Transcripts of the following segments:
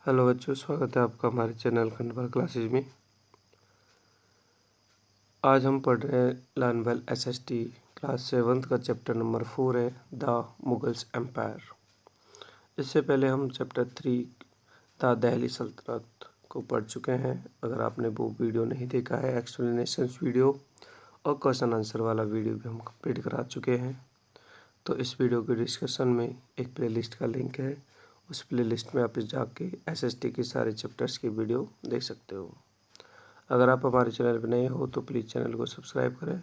Hello बच्चों, स्वागत है आपका हमारे चैनल खंडवा क्लासेज में। आज हम पढ़ रहे हैं लर्न वेल एसएसटी क्लास 7 का चैप्टर नंबर 4 है द मुगल्स एम्पायर। इससे पहले हम चैप्टर 3 द दिल्ली सल्तनत को पढ़ चुके हैं। अगर आपने वो वीडियो नहीं देखा है, एक्सप्लेनेशन वीडियो और क्वेश्चन आंसर वाला वीडियो भी हम कंप्लीट करा चुके हैं, तो इस वीडियो के डिस्कशन में एक प्लेलिस्ट का लिंक है। उस प्लेलिस्ट में आप जाके एसएसटी के सारे चैप्टर्स की वीडियो देख सकते हो। अगर आप हमारे चैनल पर नए हो तो प्लीज़ चैनल को सब्सक्राइब करें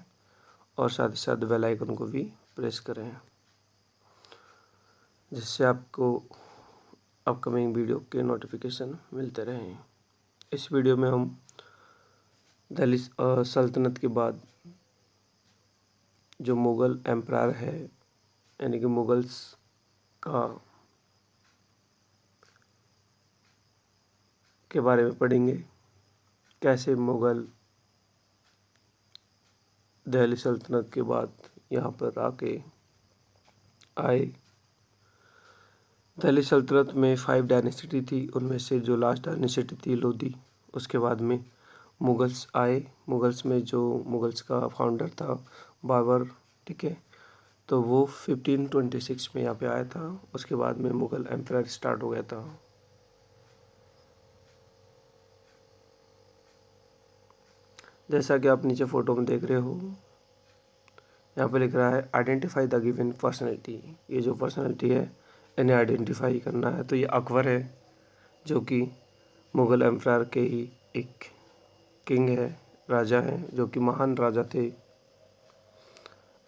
और साथ ही साथ बेल आइकन को भी प्रेस करें, जिससे आपको अपकमिंग वीडियो के नोटिफिकेशन मिलते रहें। इस वीडियो में हम दिल्ली सल्तनत के बाद जो मुग़ल एम्पायर है, यानी कि मुग़ल्स का के बारे में पढ़ेंगे। कैसे मुग़ल दिल्ली सल्तनत के बाद यहाँ पर आके आए। दिल्ली सल्तनत में 5 डायनेसिटी थी, उनमें से जो लास्ट डायनेसिटी थी लोधी, उसके बाद में मुग़ल्स आए। मुग़ल्स में जो मुग़ल्स का फाउंडर था बाबर, ठीक है, तो वो 1526 में यहाँ पे आया था। उसके बाद में मुग़ल एम्पायर स्टार्ट हो गया था। जैसा कि आप नीचे फोटो में देख रहे हो, यहाँ पे लिख रहा है आइडेंटिफाई द गिवन पर्सनैलिटी। ये जो पर्सनैलिटी है इन्हें आइडेंटिफाई करना है। तो ये अकबर है, जो कि मुग़ल एम्पायर के ही एक किंग है, राजा हैं, जो कि महान राजा थे।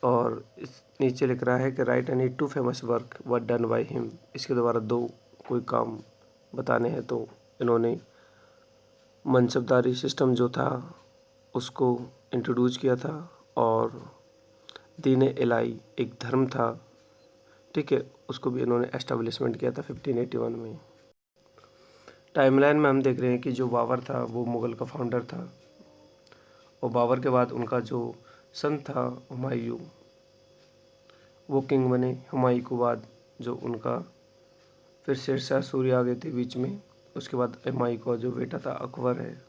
और इस नीचे लिख रहा है कि right any 2 famous work were done by him. इसके द्वारा 2 कोई काम बताने हैं, तो इन्होंने मनसबदारी सिस्टम जो था उसको इंट्रोड्यूस किया था, और दीन इलाही एक धर्म था, ठीक है, उसको भी इन्होंने एस्टेब्लिशमेंट किया था 1581 में। टाइमलाइन में हम देख रहे हैं कि जो बाबर था वो मुग़ल का फाउंडर था, और बाबर के बाद उनका जो सन था हुमायूं, वो किंग बने। हुमायूं के बाद जो उनका फिर शेरशाह सूरी आ गए थे बीच में। उसके बाद हुमायूं का जो बेटा था अकबर है,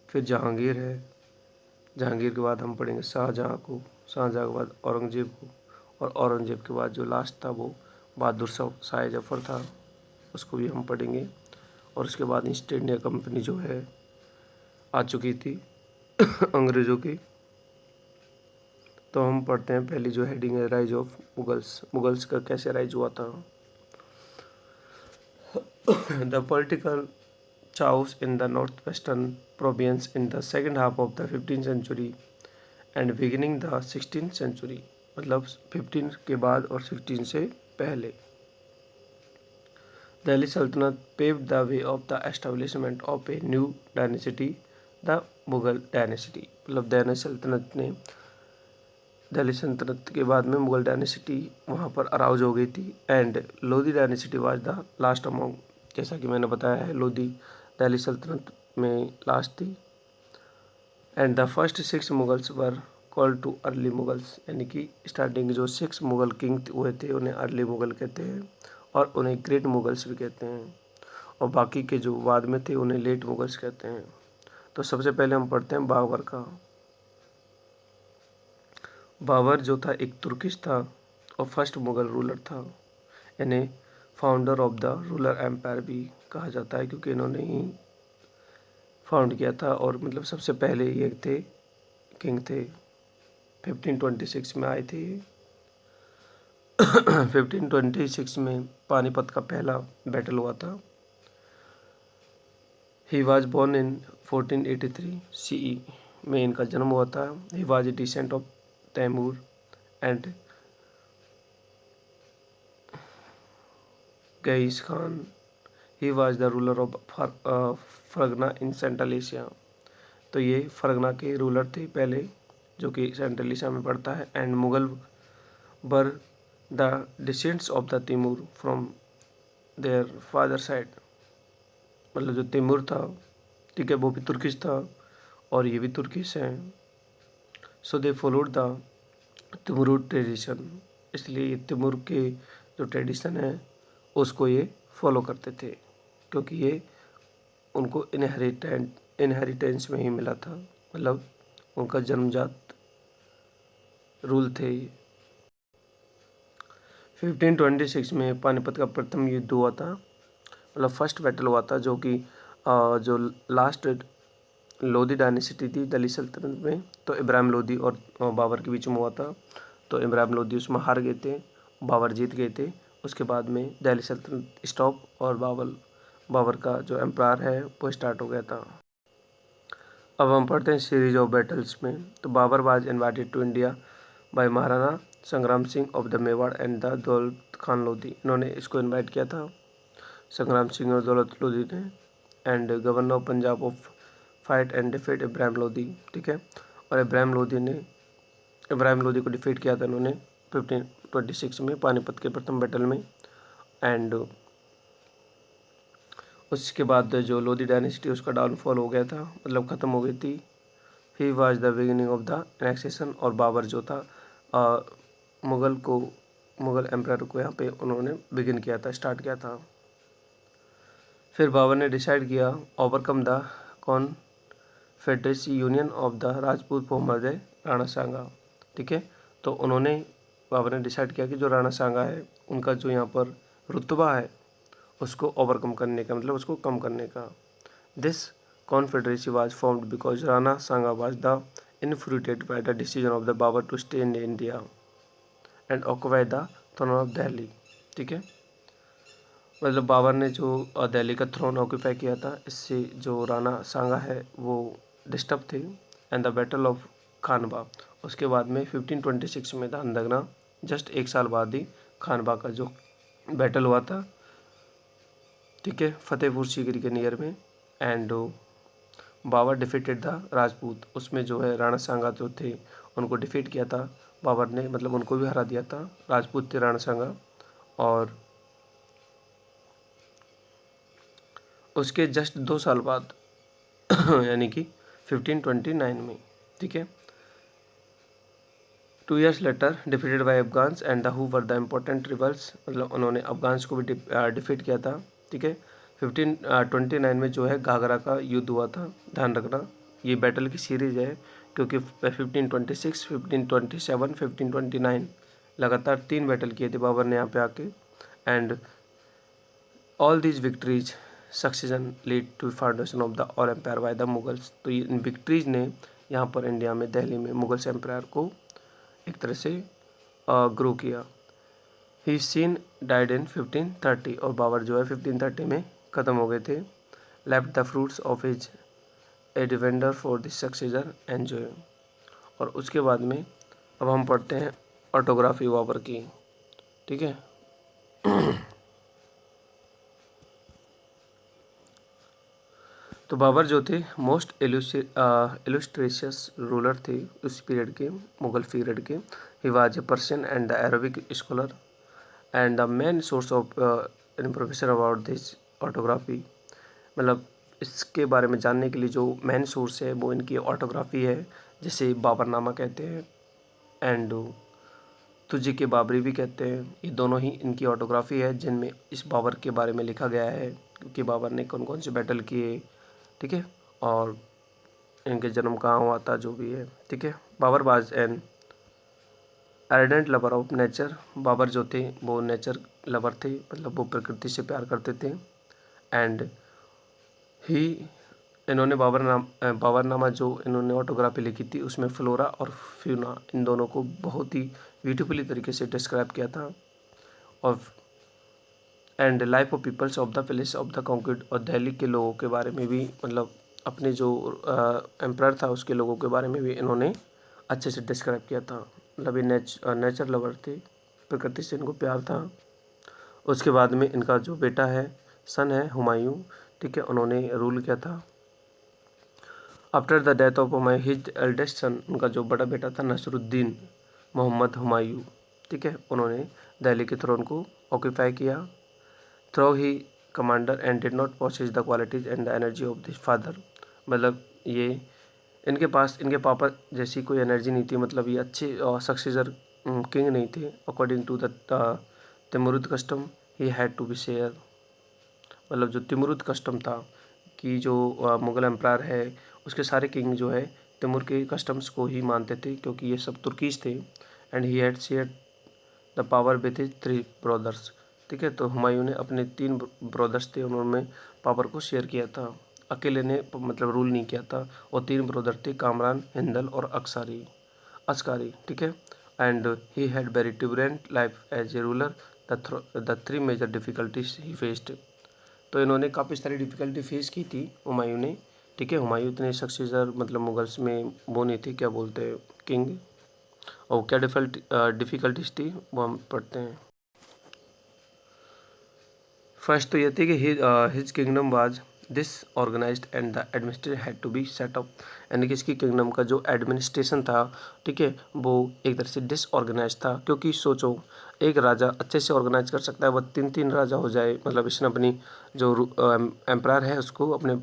फिर जहांगीर है। जहांगीर के बाद हम पढ़ेंगे शाहजहाँ को, शाहजहाँ के बाद औरंगजेब को, और औरंगजेब के बाद जो लास्ट था वो बहादुर शाह जफ़र था, उसको भी हम पढ़ेंगे। और उसके बाद ईस्ट इंडिया कंपनी जो है आ चुकी थी अंग्रेज़ों की। तो हम पढ़ते हैं, पहली जो हेडिंग है राइज ऑफ मुगल्स। मुगल्स का कैसे राइज हुआ था। The political chaos in the northwestern province in the second half of the 15th century and beginning the 16th century, मतलब 15 के बाद और 16 से पहले। दिल्ली सल्तनत paved the way of the establishment of a new dynasty, the Mughal dynasty. मतलब दिल्ली सल्तनत ने दिल्ली सल्तनत के बाद में मुग़ल डायनेसिटी वहाँ पर अराउज हो गई थी। And Lodhi dynasty was the last among, जैसा कि मैंने बताया है, लोधी दिल्ली सल्तनत में लास्ट थी। And the first 6 Mughals were called too early Mughals, यानी कि स्टार्टिंग जो 6 मुग़ल किंग हुए थे उन्हें अर्ली मुग़ल कहते हैं, और उन्हें ग्रेट मुगल्स भी कहते हैं, और बाकी के जो बाद में थे उन्हें लेट मुगल्स कहते हैं। तो सबसे पहले हम पढ़ते हैं बाबर का। बाबर जो था एक तुर्किश था और फर्स्ट मुग़ल रूलर था, यानी founder of the ruler empire भी कहा जाता है, क्योंकि इन्होंने ही फाउंड किया था। और मतलब सबसे पहले ये थे किंग थे, 1526 में आए थे। 1526 में पानीपत का पहला बैटल हुआ था। He was born in 1483 CE में इनका जन्म हुआ था। He was a descent of Timur and गईस Khan. He was the ruler of Fergana in Central Asia. तो ये फरगना के रूलर थे पहले, जो कि सेंट्रल एशिया में पड़ता है। And Mughal were the descents of the Timur from their father side. मतलब जो तैमूर था, ठीक है, वो भी तुर्किश था और ये भी तुर्किश हैं। सो दे फॉलोड द तिमुरुड ट्रेडिशन, इसलिए ये तिमुर के जो ट्रेडिशन है उसको ये फॉलो करते थे, क्योंकि ये उनको इनहेरिटेंस में ही मिला था, मतलब उनका जन्मजात रूल थे ये। 1526 में पानीपत का प्रथम युद्ध हुआ था, मतलब फर्स्ट बैटल हुआ था, जो कि जो लास्ट लोधी डायनेसिटी थी दिल्ली सल्तनत में, तो इब्राहिम लोधी और बाबर के बीच में हुआ था। तो इब्राहिम लोधी उसमें हार गए थे, बाबर जीत गए थे। उसके बाद में दिल्ली सल्तनत स्टॉप और बाबर का जो एम्पायर है वो स्टार्ट हो गया था। अब हम पढ़ते हैं सीरीज ऑफ बैटल्स में। तो Babur was invited to India by Maharana Sangram Singh of the Mewar and the Daulat Khan Lodhi. इन्होंने इसको इनवाइट किया था, संग्राम सिंह और दौलत लोधी ने, and governor of Punjab of fight and defeat Ibrahim Lodhi, ठीक है। और इब्राहिम लोधी को डिफीट किया था इन्होंने 1526 में पानीपत के प्रथम बैटल में। एंड उसके बाद जो लोधी डायनेस्टी उसका डाउनफॉल हो गया था, मतलब ख़त्म हो गई थी। He was the beginning of the annexation, और बाबर जो था मुग़ल एम्पायर को यहाँ पे उन्होंने बिगिन किया था, स्टार्ट किया था। फिर बाबर ने डिसाइड किया overcome the confederacy union of the Rajput former Rana Sanga, ठीक है। तो बाबर ने डिसाइड किया कि जो राणा सांगा है उनका जो यहाँ पर रुतबा है उसको ओवरकम करने का, मतलब उसको कम करने का। This confederacy was formed because Rana Sanga was the influenced by the decision of the Babur to stay in India and occupy the throne of Delhi, ठीक है। मतलब बाबर ने जो दिल्ली का थ्रोन ऑक्यूपाई किया था, इससे जो राणा सांगा है वो डिस्टर्ब थे। एंड द बैटल ऑफ खानबा, उसके बाद में 1526 में ध्यान रखना, जस्ट एक साल बाद ही खानबा का जो बैटल हुआ था, ठीक है, फतेहपुर सीकरी के नियर में। And Babur defeated the Rajput, उसमें जो है राणा सांगा जो थे उनको डिफीट किया था बाबर ने, मतलब उनको भी हरा दिया था। राजपूत थे राणा सांगा। और उसके जस्ट 2 साल बाद यानी कि 1529 में, ठीक है, 2 years later defeated by Afghans and the who were the important rebels, मतलब उन्होंने अफगान्स को भी डिफीट किया था, ठीक है। 1529 में जो है घाघरा का युद्ध हुआ था, ध्यान रखना ये बैटल की सीरीज है, क्योंकि 1526, 1527, 1529 लगातार 3 बैटल किए थे बाबर ने यहाँ पे आके। And all these victories succession lead to foundation of the और एम्पायर बाय द मुगल्स। तो ये इन विक्ट्रीज ने यहाँ पर इंडिया में दिल्ली में मुगल्स एम्पायर को एक तरह से ग्रो किया। ही सीन डाइड इन 1530, और बाबर जो है 1530 में ख़त्म हो गए थे। Left the fruits of his endeavour for this successor enjoy. और उसके बाद में अब हम पढ़ते हैं ऑटोग्राफी बाबर की, ठीक है। तो बाबर जो थे मोस्ट इलुस्ट्रेशियस रूलर थे उस पीरियड के, मुगल पीरियड के। ही was A Persian and the Arabic scholar and the main source of information about this autography, मतलब इसके बारे में जानने के लिए जो मेन सोर्स है वो इनकी ऑटोग्राफी है, जिसे बाबरनामा कहते हैं एंड तुझे के बाबरी भी कहते हैं। ये दोनों ही इनकी ऑटोग्राफी है जिनमें इस बाबर के बारे में लिखा गया है कि बाबर ने कौन कौन से बैटल किए, ठीक है, और इनके जन्म कहाँ हुआ था, जो भी है, ठीक है। Babur was an ardent lover of nature, Babur जो थे वो नेचर लवर थे, मतलब वो प्रकृति से प्यार करते थे। एंड ही इन्होंने बाबरनामा जो इन्होंने ऑटोग्राफी लिखी थी उसमें फ्लोरा और फ्यूना इन दोनों को बहुत ही ब्यूटीफुली तरीके से डिस्क्राइब किया था। और and life of peoples of the place of the concrete, और दिल्ली के लोगों के बारे में भी, मतलब अपने जो एम्पायर था उसके लोगों के बारे में भी इन्होंने अच्छे से डिस्क्राइब किया था। मतलब ये नेचर लवर थे, प्रकृति से इनको प्यार था। उसके बाद में इनका जो बेटा है, सन है हुमायूं, ठीक है, उन्होंने रूल किया था। After the death of Humayun his eldest son, उनका जो बड़ा बेटा था नसरुद्दीन मोहम्मद हुमायूं, ठीक है, उन्होंने दिल्ली के थ्रोन को ऑक्यूपाई किया। Though he commander and did not possess the qualities and the energy of this father, मतलब ये इनके पास इनके पापा जैसी कोई एनर्जी नहीं थी, मतलब ये अच्छे सक्सेसर किंग नहीं थे। According to the Timurid custom he had to be share, मतलब जो तिमुरुद कस्टम था कि जो मुग़ल एम्पायर है उसके सारे किंग जो है तिमुर के कस्टम्स को ही मानते थे, क्योंकि ये सब तुर्कीज थे। And he had share the power with his 3 brothers. ठीक है, तो हुमायूं ने अपने 3 ब्रदर्स थे उनमें पावर को शेयर किया था, अकेले ने मतलब रूल नहीं किया था। और 3 ब्रदर थे, कामरान, हिंदल और अस्कारी। ठीक है, and he had very turbulent life as a ruler. The 3 major difficulties he faced. तो इन्होंने काफ़ी सारी डिफ़िकल्टी फेस की थी हुमायूं ने। ठीक है, हुमायूं इतने सक्सेसर मतलब मुगल्स में वो नहीं थे, क्या बोलते हैं, किंग। और क्या डिफ़िकल्टीज थी वो हम पढ़ते हैं। फर्स्ट तो ये थी कि his kingdom was disorganised and the administration had to be set up. यानी कि इसकी किंगडम का जो एडमिनिस्ट्रेशन था, ठीक है, वो एक तरह से डिसऑर्गेनाइज था। क्योंकि सोचो, एक राजा अच्छे से ऑर्गेनाइज कर सकता है, वह 3-3 राजा हो जाए। मतलब इसने अपनी जो एम्पायर है उसको अपने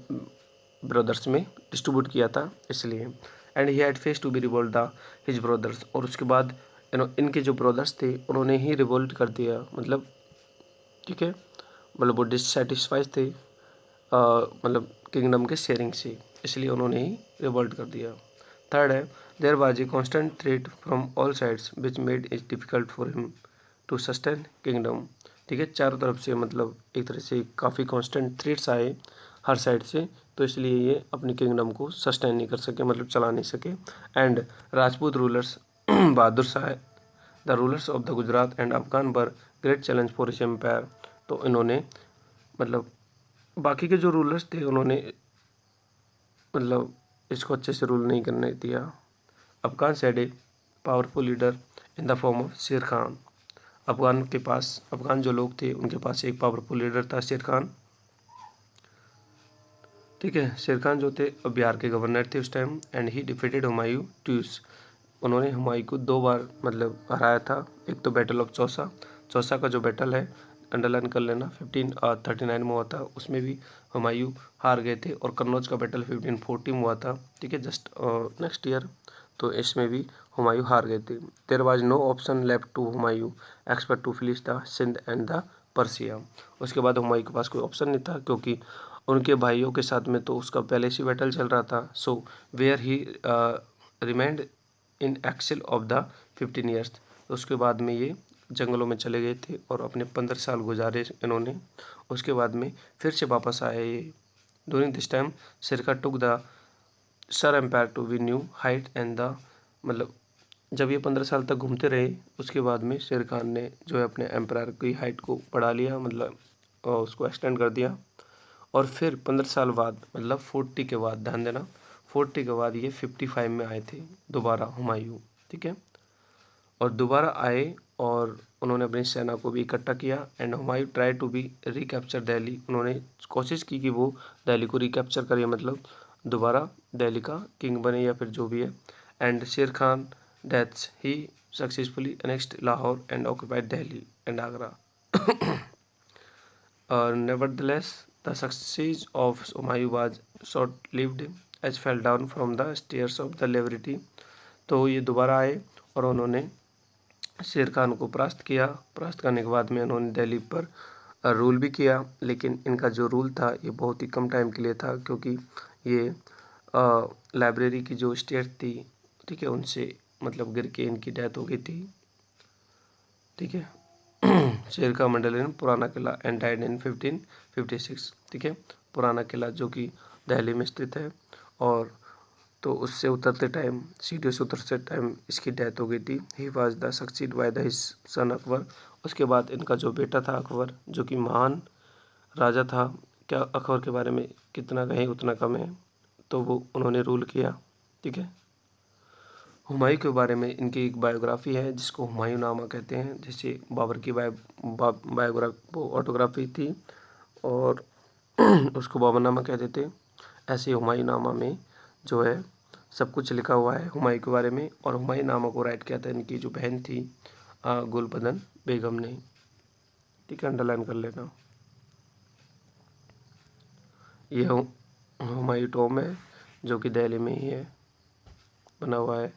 ब्रदर्स में डिस्ट्रीब्यूट किया था, इसलिए। And he had face to be revolt the his brothers. और उसके बाद इनके जो ब्रदर्स थे उन्होंने ही रिवोल्ट कर दिया, मतलब। ठीक है, मतलब वो डिससेटिस्फाइड थे मतलब किंगडम के शेयरिंग से, इसलिए उन्होंने ही रिवोल्ट कर दिया। थर्ड है, there was a constant threat from all sides which made it difficult for him to sustain kingdom. ठीक है, चारों तरफ से मतलब एक तरह से काफ़ी कांस्टेंट थ्रेट्स आए हर साइड से, तो इसलिए ये अपनी किंगडम को सस्टेन नहीं कर सके, मतलब चला नहीं सके। And Rajput rulers Bahadur Shah, the rulers of the Gujarat and Afghan were great challenge for his empire. तो इन्होंने मतलब बाकी के जो रूलर्स थे उन्होंने मतलब इसको अच्छे से रूल नहीं करने दिया। Afghan said a powerful leader in the form of शेर खान। अफगान जो लोग थे उनके पास एक पावरफुल लीडर था, शेर खान। ठीक है, शेर खान जो थे बिहार के गवर्नर थे उस time. And he defeated Humayun twice. उन्होंने हुमायूं को 2 बार मतलब हराया था। एक तो बैटल ऑफ चौसा, चौसा का जो बैटल है अंडरलाइन कर लेना, 1539 में हुआ था, उसमें भी हुमायूं हार गए थे। और कन्नौज का बैटल 1540 में हुआ था, ठीक है, जस्ट नेक्स्ट ईयर। तो इसमें भी हुमायूं हार गए थे। There was no option left to Humayun expect to finish the Sindh and the Persia. उसके बाद हुमायूं के पास कोई ऑप्शन नहीं था, क्योंकि उनके भाइयों के साथ में तो उसका पहले से बैटल चल रहा था। So where he remained in excel of the 15 years. उसके बाद में ये जंगलों में चले गए थे और अपने 15 साल गुजारे इन्होंने। उसके बाद में फिर से वापस आए ये। ड्यूरिंग दिस टाइम सिरका took the Sur empire to we new height and the, मतलब जब ये 15 साल तक घूमते रहे, उसके बाद में शेर खान ने जो है अपने एम्पायर की हाइट को बढ़ा लिया, मतलब उसको एक्सटेंड कर दिया। और फिर 15 साल बाद मतलब 40 के बाद, ध्यान देना, 40 के बाद ये 55 में आए थे दोबारा हुमायूं। ठीक है, और दोबारा आए और उन्होंने अपनी सेना को भी इकट्ठा किया। And Humayun try to be recapture Delhi. उन्होंने कोशिश की कि वो दिल्ली को रिकैप्चर करे, मतलब दोबारा दिल्ली का किंग बने या फिर जो भी है। एंड शेर Khan deaths he successfully annexed Lahore and occupied Delhi and Agra. Nevertheless, the success of Humayun was short-lived as fell down from the stairs of the liberty। तो ये दोबारा आए और उन्होंने शेर खान को परास्त किया। परास्त करने के बाद में उन्होंने दिल्ली पर रूल भी किया, लेकिन इनका जो रूल था ये बहुत ही कम टाइम के लिए था, क्योंकि ये लाइब्रेरी की जो स्टेट थी, ठीक है, उनसे मतलब गिर के इनकी डेथ हो गई थी। ठीक है, शेर का मंडल इन पुराना किला एंड डाइड इन 1556। ठीक है, पुराना किला जो कि दिल्ली में स्थित है, और तो उससे उतरते टाइम, सीढ़ियों से उतरते टाइम इसकी डेथ हो गई थी। He was the succeed by the his son Akbar. उसके बाद इनका जो बेटा था अकबर, जो कि महान राजा था। क्या अकबर के बारे में कितना कहें उतना कम है, तो वो उन्होंने रूल किया। ठीक है, हुमायूं के बारे में इनकी एक बायोग्राफी है जिसको हुमायूंनामा कहते हैं। जैसे बाबर की बायोग्राफी वो ऑटोग्राफी थी और उसको बाबरनामा कहते थे। ऐसे हुमायूंनामा में जो है सब कुछ लिखा हुआ है हुमायूं के बारे में। और हुमायूंनामा को राइट किया था इनकी जो बहन थी गुलबदन बेगम ने। ठीक है, अंडरलाइन कर लेना। ये हुमायूं टॉम है जो कि दिल्ली में ही है, बना हुआ है।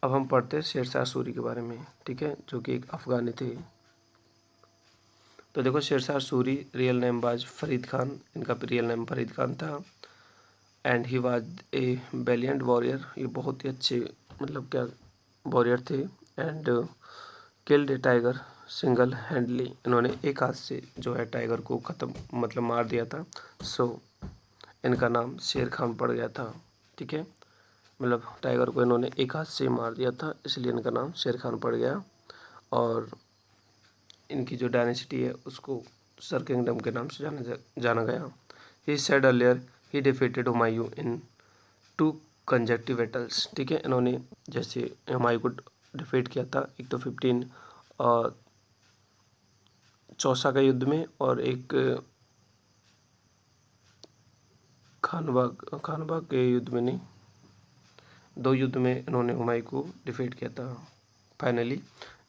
अब हम पढ़ते हैं शेरशाह सूरी के बारे में। ठीक है, जो कि एक अफगानी थे। तो देखो Sher Shah Suri real name was Farid Khan, इनका रियल नेम फरीद खान था। And he was a valiant warrior, ये बहुत ही अच्छे मतलब क्या वॉरियर थे। And killed a tiger single handedly, इन्होंने एक हाथ से जो है टाइगर को ख़त्म मतलब मार दिया था। सो इनका नाम शेर खान पड़ गया था। ठीक है, मतलब टाइगर को इन्होंने एक हाथ से मार दिया था, इसलिए इनका नाम शेर खान पड़ गया। और इनकी जो डायनेसिटी है उसको सर किंगडम के नाम से जाना गया। He said earlier he defeated Humayun in 2 conjunctive battles. ठीक है, इन्होंने जैसे हुमायूं को डिफीट किया था, एक तो 15 और चौसा का युद्ध में, और एक खानबाग के युद्ध में, नहीं 2 युद्ध में इन्होंने हुमायूं को डिफीट किया था। फाइनली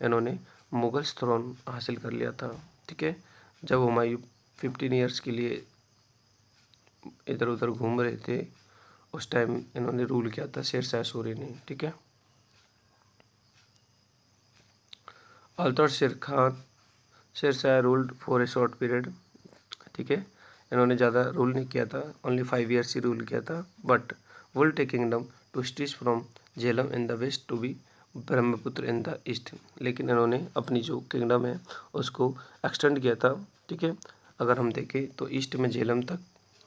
इन्होंने मुगल्स थ्रोन हासिल कर लिया था। ठीक है, जब हुमायूं 15 ईयर्स के लिए इधर उधर घूम रहे थे, उस टाइम इन्होंने रूल किया था शेरशाह सूरी ने। ठीक है, although Shershah ruled for a short period. ठीक है, इन्होंने ज़्यादा रूल नहीं किया था, ओनली 5 ईयर्स ही रूल किया था। But built a kingdom to stretch from Jhelum in the west to बी ब्रह्मपुत्र इन द ईस्ट। लेकिन इन्होंने अपनी जो किंगडम है उसको एक्सटेंड किया था। ठीक है, अगर हम देखें तो ईस्ट में झेलम तक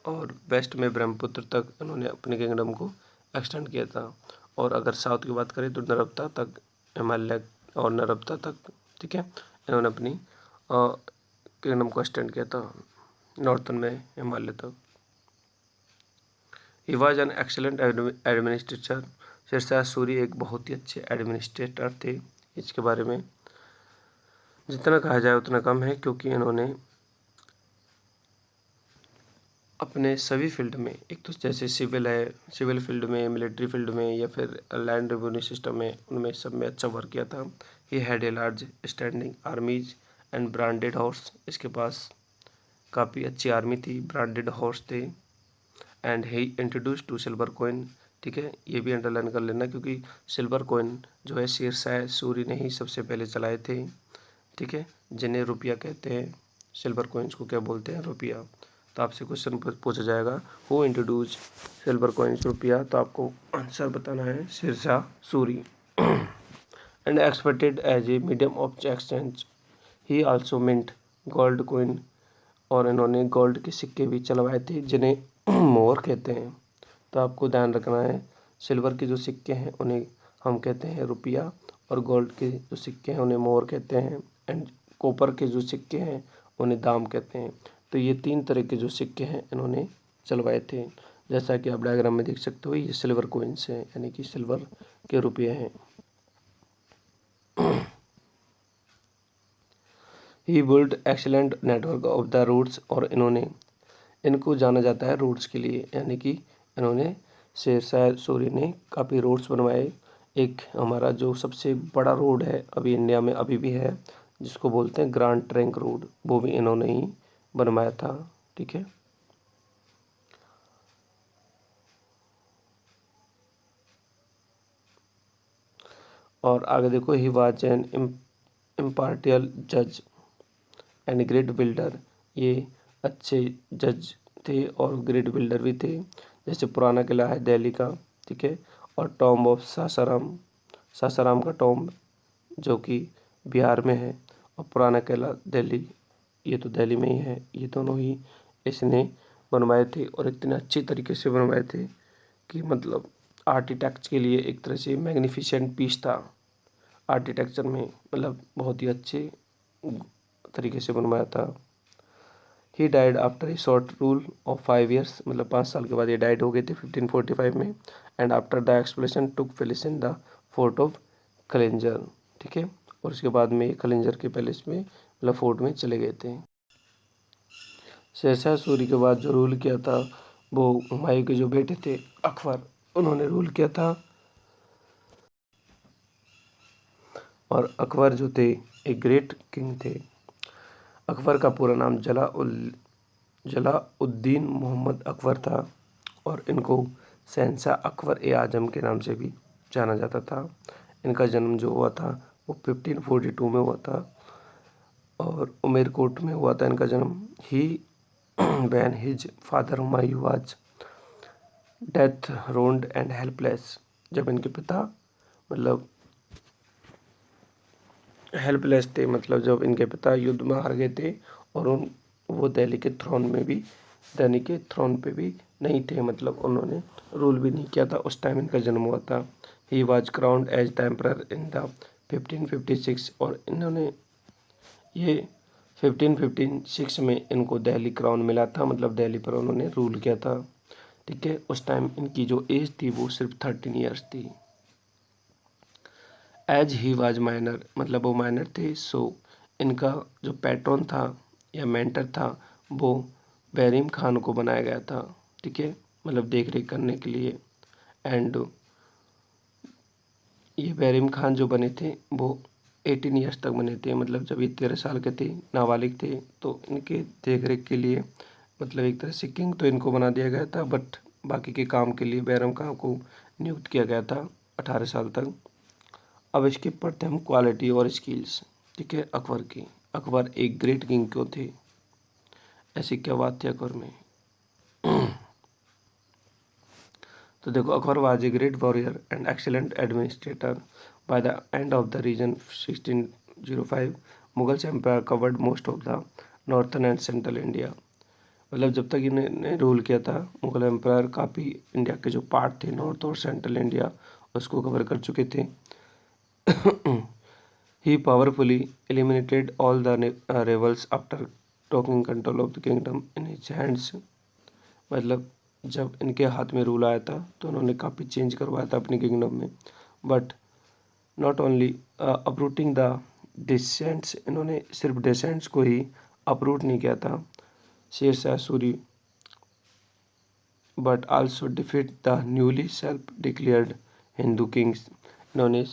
और वेस्ट में ब्रह्मपुत्र तक इन्होंने अपने किंगडम को एक्सटेंड किया था। और अगर साउथ की बात करें तो नर्मदा तक, हिमालय और नर्मदा तक। ठीक है, इन्होंने अपनी किंगडम को एक्सटेंड किया था नॉर्थन में हिमालय तक। He was an excellent administrator. Sher Shah Suri एक बहुत ही अच्छे एडमिनिस्ट्रेटर थे। इसके बारे में जितना कहा जाए उतना कम है, क्योंकि इन्होंने अपने सभी फील्ड में, एक तो जैसे सिविल है, सिविल फील्ड में, मिलिट्री फील्ड में, या फिर लैंड रेवेन्यू सिस्टम में, उनमें सब में अच्छा वर्क किया था। He had a large standing armies and branded horse, इसके पास काफ़ी अच्छी आर्मी थी, ब्रांडेड हॉर्स थे। And he introduce to silver coin. ठीक है, ये भी अंडरलाइन कर लेना, क्योंकि सिल्वर कॉइन जो है शेरशाह सूरी ने ही सबसे पहले चलाए थे। ठीक है, जिन्हें रुपया कहते हैं, सिल्वर कॉइन्स को क्या बोलते हैं, रुपया। तो आपसे क्वेश्चन पूछा जाएगा हु इंट्रोड्यूस सिल्वर कॉइन्स, रुपया, तो आपको आंसर बताना है Sher Shah Suri. And expected as a medium of exchange, he also mint gold coin, और इन्होंने गोल्ड के सिक्के भी चलवाए थे जिन्हें मोहर कहते हैं। तो आपको ध्यान रखना है, सिल्वर के जो सिक्के हैं उन्हें हम कहते हैं रुपया, और गोल्ड के जो सिक्के हैं उन्हें मोहर कहते हैं। एंड कॉपर के जो सिक्के हैं उन्हें दाम कहते हैं। तो ये 3 तरह के जो सिक्के हैं इन्होंने चलवाए थे। जैसा कि आप डायग्राम में देख सकते हो, ये सिल्वर कॉइन्स हैं, यानी कि सिल्वर के रुपये हैं। He build excellent network of the routes, और इनको जाना जाता है रोड्स के लिए, यानी कि इन्होंने शेरशाह सूरी ने काफ़ी रोड्स बनवाए। एक हमारा जो सबसे बड़ा रोड है अभी इंडिया में अभी भी है, जिसको बोलते हैं ग्रैंड ट्रंक रोड, वो भी इन्होंने ही बनवाया था। ठीक है, और आगे देखो, ही वाज एन इम्पार्टियल जज एंड ग्रेट बिल्डर, ये अच्छे जज थे और ग्रेट बिल्डर भी थे। जैसे पुराना किला है दिल्ली का, ठीक है, और टॉम्ब ऑफ सासाराम का टॉम्ब जो कि बिहार में है, और पुराना किला दिल्ली, ये तो दिल्ली में ही है। ये दोनों ही इसने बनवाए थे, और इतने अच्छी तरीके से बनवाए थे कि मतलब आर्किटेक्ट के लिए एक तरह से मैग्निफिसेंट पीस था आर्किटेक्चर में, मतलब बहुत ही अच्छे तरीके से बनवाया था। He died after a short rule of 5 years, मतलब 5 साल के बाद ये डाइड हो गए थे 1545 में। And after the explosion took place in the fort of Kalinjar. ठीक है, और उसके बाद में खलिंजर के पैलेस में, मतलब फोर्ट में चले गए थे। शेरशाह सूरी के बाद जो रूल किया था वो हुमायूं के जो बेटे थे अकबर, उन्होंने रूल किया था। और अकबर जो थे एक ग्रेट किंग थे। अकबर का पूरा नाम जलाउद्दीन मोहम्मद अकबर था, और इनको शहंशाह अकबर ए आजम के नाम से भी जाना जाता था। इनका जन्म जो हुआ था वो 1542 में हुआ था, और उमेरकोट में हुआ था इनका जन्म। He when his father Humayun was dethroned and helpless, जब इनके पिता मतलब हेल्पलेस थे, मतलब जब इनके पिता युद्ध में हार गए थे और वो दिल्ली के थ्रोन पे भी नहीं थे, मतलब उन्होंने रूल भी नहीं किया था, उस टाइम इनका जन्म हुआ था। He was crowned as the emperor in the 1556, और इन्होंने ये 1556 में इनको दिल्ली क्राउन मिला था, मतलब दिल्ली पर उन्होंने रूल किया था। ठीक है, उस टाइम इनकी जो एज थी वो सिर्फ 13 ईयर्स थी। एज ही वाज माइनर, मतलब वो माइनर थे, सो इनका जो पैट्रन था या मेंटर था वो बैरिम खान को बनाया गया था। ठीक है, मतलब देख रेख करने के लिए। एंड ये बैरिम खान जो बने थे वो 18 ईयर्स तक बने थे, मतलब जब ये 13 साल के थे, नाबालिग थे, तो इनके देख रेख के लिए मतलब एक तरह से किंग तो इनको बना दिया गया था, बट बाकी के काम के लिए बैरम खान को नियुक्त किया गया था 18 साल तक। अब इसके पढ़ते हम क्वालिटी और स्किल्स। ठीक है, अकबर की। अकबर एक ग्रेट किंग क्यों थे, ऐसी क्या बात थी अकबर में? तो देखो, Akbar was a great warrior and excellent administrator. By the end of the region 1605 Mughals empire covered most of the northern and central India. मतलब जब तक इन्होंने रूल किया था, मुगल एम्पायर काफ़ी इंडिया के जो पार्ट थे, नॉर्थ और सेंट्रल इंडिया, उसको कवर कर चुके थे। ही powerfully eliminated all the rebels after taking control of the kingdom in his hands। मतलब जब इनके हाथ में रूल आया था तो उन्होंने काफ़ी चेंज करवाया था अपने किंगडम में। But not only uprooting the descents, इन्होंने सिर्फ डिसेंट्स को ही अपरूट नहीं किया था, शेर Shah Suri, but also defeat the newly self declared Hindu Kings. इन्होंने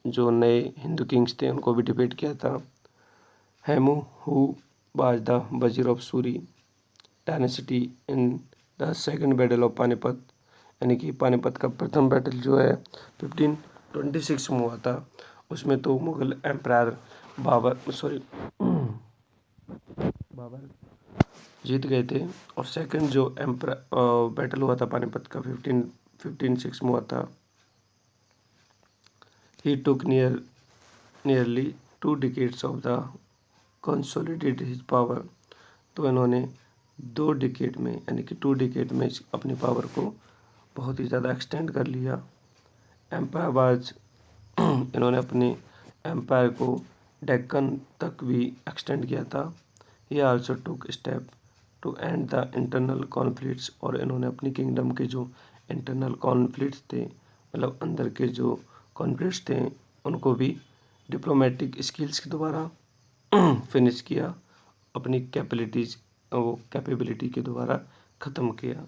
जो नए हिंदू किंग्स थे उनको भी डिफीट किया था। हेमू हु वाज द वजीर of Suri dynasty in the second battle of Panipat, यानी कि पानीपत का प्रथम बैटल जो है 1526 में हुआ था, उसमें तो मुगल एम्पायर बाबर जीत गए थे। और सेकंड जो बैटल हुआ था पानीपत का 1556 में हुआ था। He took nearly 2 decades of the consolidated his power. तो इन्होंने 2 डिकेड में, यानी कि 2 डिकेड में अपनी पावर को बहुत ही ज़्यादा एक्सटेंड कर लिया। एम्पायर वाज इन्होंने अपने एम्पायर को डेक्कन तक भी एक्सटेंड किया था। He also took step to end the internal conflicts, और इन्होंने अपनी किंगडम के जो इंटरनल कॉन्फ्लिक्ट्स थे, मतलब अंदर के जो कॉन्फ्लिक्ट्स थे, उनको भी डिप्लोमेटिक स्किल्स के द्वारा फिनिश किया, अपनी कैपेबिलिटी के द्वारा ख़त्म किया।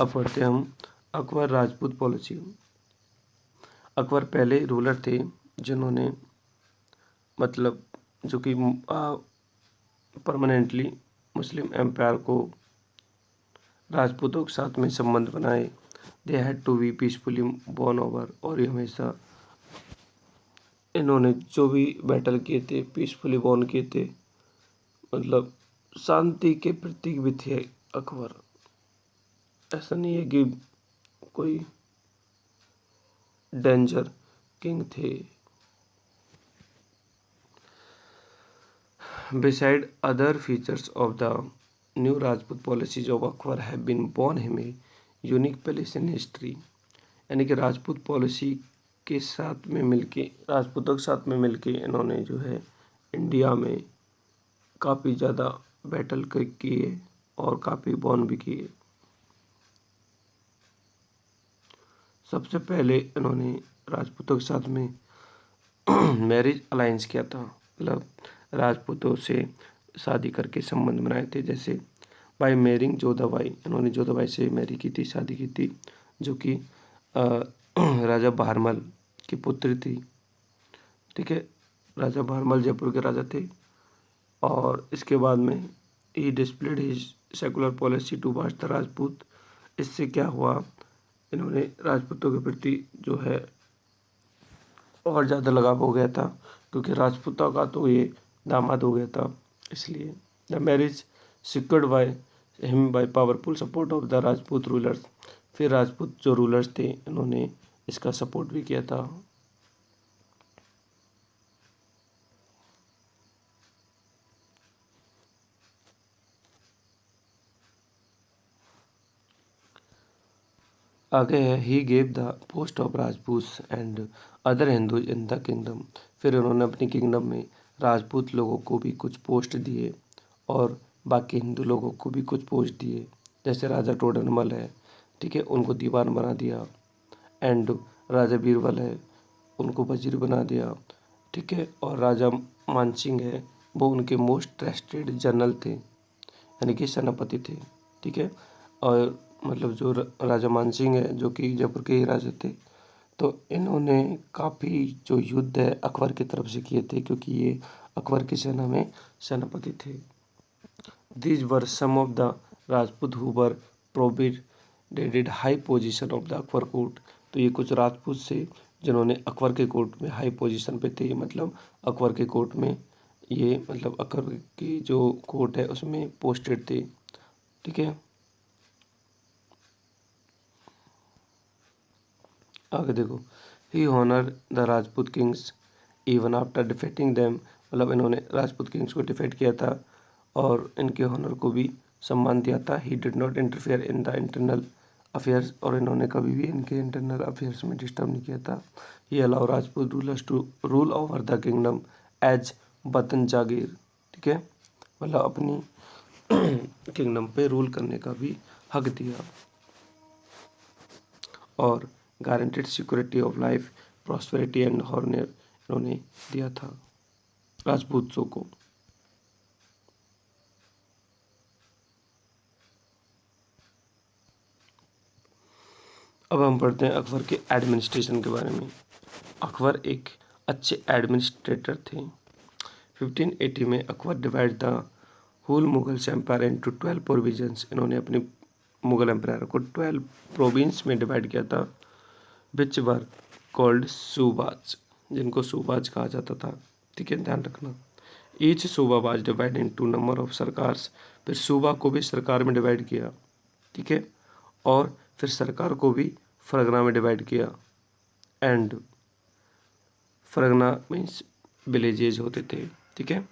अब पढ़ते हम अकबर राजपूत पॉलिसी। अकबर पहले रूलर थे जिन्होंने मतलब जो कि परमानेंटली मुस्लिम एम्पायर को राजपूतों के साथ में संबंध बनाए। They had to be peacefully won over, और ये हमेशा इन्होंने जो भी बैटल किए थे पीसफुली वॉन किए थे, मतलब शांति के प्रतीक भी थे अकबर। ऐसा नहीं है कि कोई डेंजर किंग थे। Beside other features of the new Rajput policies of Akbar have been born him a unique place in history, यानी कि राजपूत पॉलिसी के साथ में मिलके, राजपूतों के साथ में मिलके इन्होंने जो है इंडिया में काफ़ी ज़्यादा बैटल किए और काफ़ी बॉर्न भी किए। सबसे पहले इन्होंने राजपूतों के साथ में मैरिज अलायंस किया था, मतलब राजपूतों से शादी करके संबंध बनाए थे। जैसे बाय मैरिंग जोधाबाई, इन्होंने जोधाबाई से मैरी की थी, शादी की थी, जो कि राजा बहारमल की पुत्री थी। ठीक है, राजा बहारमल जयपुर के राजा थे। और इसके बाद में he displayed his secular policy to watch the Rajput. इससे क्या हुआ इन्होंने राजपूतों के प्रति जो है और ज़्यादा लगाव हो गया था, क्योंकि राजपूतों का तो ये दामाद हो गया था, इसलिए the marriage secured by him by powerful support of the Rajput rulers. फिर राजपूत जो रूलर्स थे इन्होंने इसका सपोर्ट भी किया था। आगे है he gave the post of Rajput and other Hindu in the kingdom. फिर उन्होंने अपनी किंगडम में राजपूत लोगों को भी कुछ पोस्ट दिए और बाकी हिंदू लोगों को भी कुछ पोस्ट दिए। जैसे राजा टोडरमल है, ठीक है, उनको दीवान बना दिया। एंड राजा बीरबल है, उनको वजीर बना दिया, ठीक है। और राजा मानसिंह है, वो उनके मोस्ट ट्रस्टेड जनरल थे, यानी कि सेनापति थे, ठीक है। और मतलब जो राजा मानसिंह है जो कि जयपुर के ही राजा थे, तो इन्होंने काफ़ी जो युद्ध है अकबर की तरफ से किए थे, क्योंकि ये अकबर की सेना में सेनापति थे। These were some of the Rajput who were provided high position of the Akbar court. तो ये कुछ राजपूत से जिन्होंने अकबर के कोर्ट में हाई पोजीशन पे थे, मतलब अकबर के कोर्ट में ये मतलब अकबर की जो कोर्ट है उसमें पोस्टेड थे, ठीक है। आगे देखो, he honour the Rajput kings even after defeating them. मतलब इन्होंने राजपूत किंग्स को डिफेट किया था और इनके हॉनर को भी सम्मान दिया था। He did not interfere in the internal affairs. और इन्होंने कभी भी इनके इंटरनल अफेयर्स में डिस्टर्ब नहीं किया था। He allow Rajput rulers to rule over the kingdom as watan jagir, ठीक है, मतलब अपनी किंगडम पे रूल करने का भी हक दिया। और guaranteed security of life, prosperity and Horner इन्होंने दिया था राजपूतों को। अब हम पढ़ते हैं अकबर के एडमिनिस्ट्रेशन के बारे में। अकबर एक अच्छे एडमिनिस्ट्रेटर थे। 1580 में Akbar divide the whole Mughals empire into 12 provisions. इन्होंने अपने मुगल एम्पायर को 12 प्रोविंस में डिवाइड किया था, विच वर कॉल्ड सूबाज, जिनको सूबाज कहा जाता था, ठीक है, ध्यान रखना। Each suba was divide into number of sarkars. फिर सूबा को भी सरकार में डिवाइड किया, ठीक है, और फिर सरकार को भी फरगना में डिवाइड किया। एंड फरगना मीन्स विलेजेज होते थे, ठीक है।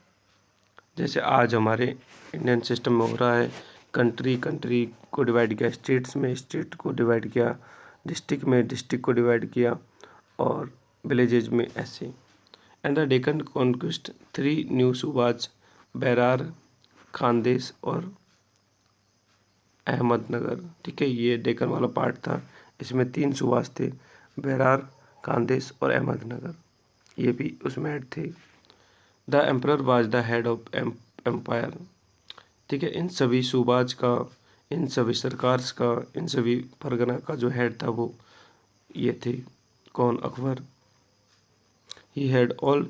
जैसे आज हमारे इंडियन सिस्टम में हो रहा है, कंट्री कंट्री को डिवाइड किया, स्टेट्स में स्टेट को डिवाइड किया, डिस्ट्रिक्ट में डिस्ट्रिक्ट को डिवाइड किया, और विलेजेज में ऐसे। And the Deccan conquest 3 new subas, Berar, Khandesh और अहमदनगर, ठीक है, ये डेक्कन वाला पार्ट था। इसमें 3 सूबाज थे, बैरार, खानदेश और अहमदनगर, ये भी उसमें ऐड थे। The emperor was the head of empire, ठीक है। इन सभी सूबाज का, इन सभी सरकार्स का, इन सभी परगना का जो हेड था वो ये थे, कौन, Akbar. He had all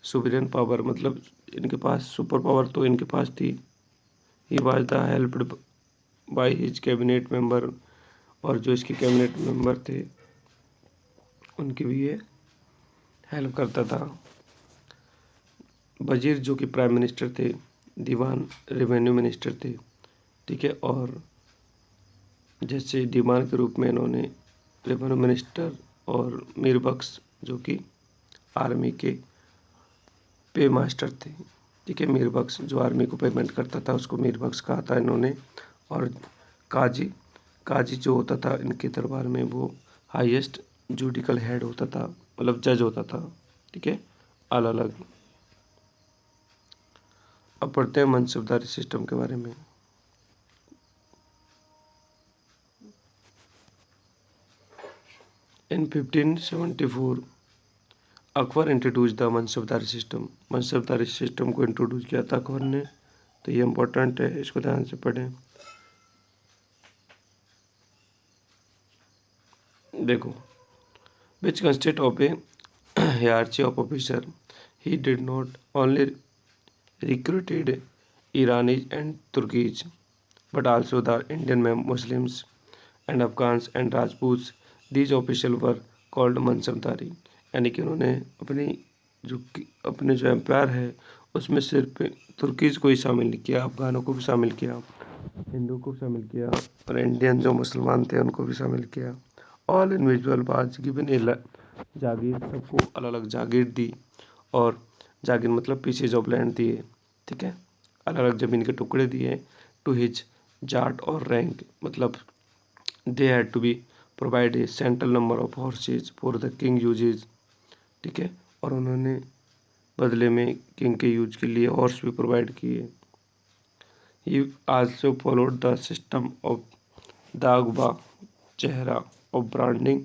superior power, मतलब इनके पास सुपर पावर तो इनके पास थी। He was the helped by his cabinet member, और जो इसके कैबिनेट मेंबर थे उनकी भी ये हेल्प करता था। वजीर जो कि प्राइम मिनिस्टर थे, दीवान रेवेन्यू मिनिस्टर थे, ठीक है। और जैसे दीवान के रूप में इन्होंने रेवेन्यू मिनिस्टर, और मीर बख्श जो कि आर्मी के पे मास्टर थे, ठीक है। मीर बख्श जो आर्मी को पेमेंट करता था उसको मीर बख्श कहा था इन्होंने। और काजी, काजी जो होता था इनके दरबार में वो हाईएस्ट जुडिकल हेड होता था, मतलब जज होता था, ठीक है, अलग अलग। अब पढ़ते हैं मनसबदारी सिस्टम के बारे में। इन 1574 Akbar introduce the मनसबदारी system. मनसबदारी system को इंट्रोड्यूस किया था अकबर ने, तो ये इम्पोर्टेंट है, इसको ध्यान से पढ़ें। देखो, which consisted of a hierarchy of officer. He did not only recruited Iranis and Turkis, but also the Indian Muslims and Afghans and Rajput these official were called mansabdari. यानी कि उन्होंने अपने जो एम्पायर है उसमें सिर्फ तुर्कीज को ही शामिल नहीं किया, अफगानों को भी शामिल किया, हिंदू को शामिल किया और इंडियन जो मुसलमान थे उनको भी शामिल किया। ऑल इंडिविजुअल वाज गिवन ए जागीर, सबको अलग अलग जागीर दी, और जागीर मतलब पीसेज ऑफ लैंड दिए, ठीक है, अलग अलग ज़मीन के टुकड़े दिए। टू हिज जाट और रैंक, मतलब they had to be provide a central number of horses for the king uses, ठीक है, और उन्होंने बदले में किंग के यूज के लिए हॉर्स भी प्रोवाइड किए। He also followed the system of दागबा चेहरा of branding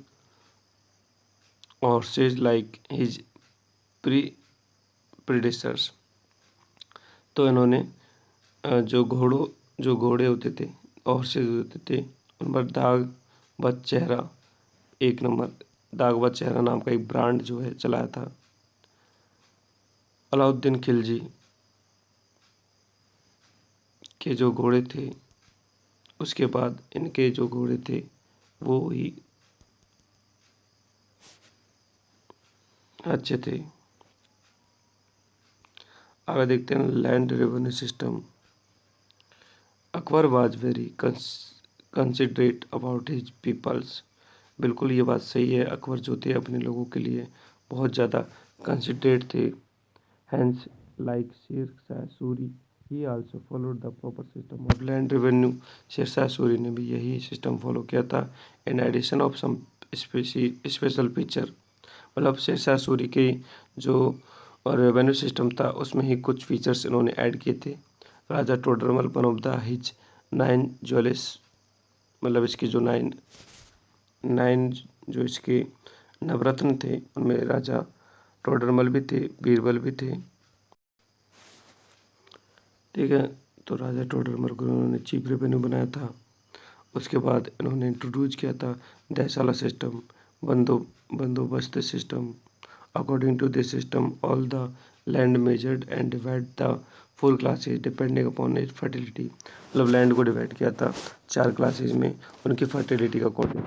horses like his predecessors. तो इन्होंने जो घोड़े होते थे, हॉर्सेज होते थे, उन पर दाग व चेहरा, एक नंबर दाग व चेहरा नाम का एक ब्रांड जो है चलाया था। अलाउद्दीन खिलजी के जो घोड़े थे, उसके बाद इनके जो घोड़े थे वो ही अच्छे थे। आगे देखते हैं land revenue system. Akbar was very considerate about his peoples. बिल्कुल ये बात सही है, अकबर जो थे अपने लोगों के लिए बहुत ज़्यादा कंसिडरेट थे। Hence like Sher Shah Suri he also followed the proper system of land revenue. Sher Shah Suri ने भी यही सिस्टम फॉलो किया था, in addition of some special feature. मतलब शेर शाह सूरी के जो रेवेन्यू सिस्टम था उसमें ही कुछ फीचर्स इन्होंने ऐड किए थे। Raja Todarmal one of the his 9 jewels, मतलब इसके जो 9 जो इसके नवरत्न थे उनमें राजा टोडरमल भी थे, बीरबल भी थे, ठीक है। तो राजा टोडरमल को उन्होंने चीफ रेवेन्यू बनाया था। उसके बाद इन्होंने इंट्रोड्यूस किया था Dahsala system, Bandobast system. According to this system all the land measured and divide the 4 classes depending upon it fertility. मतलब लैंड को डिवाइड किया था 4 क्लासेज में उनकी फर्टिलिटी का according.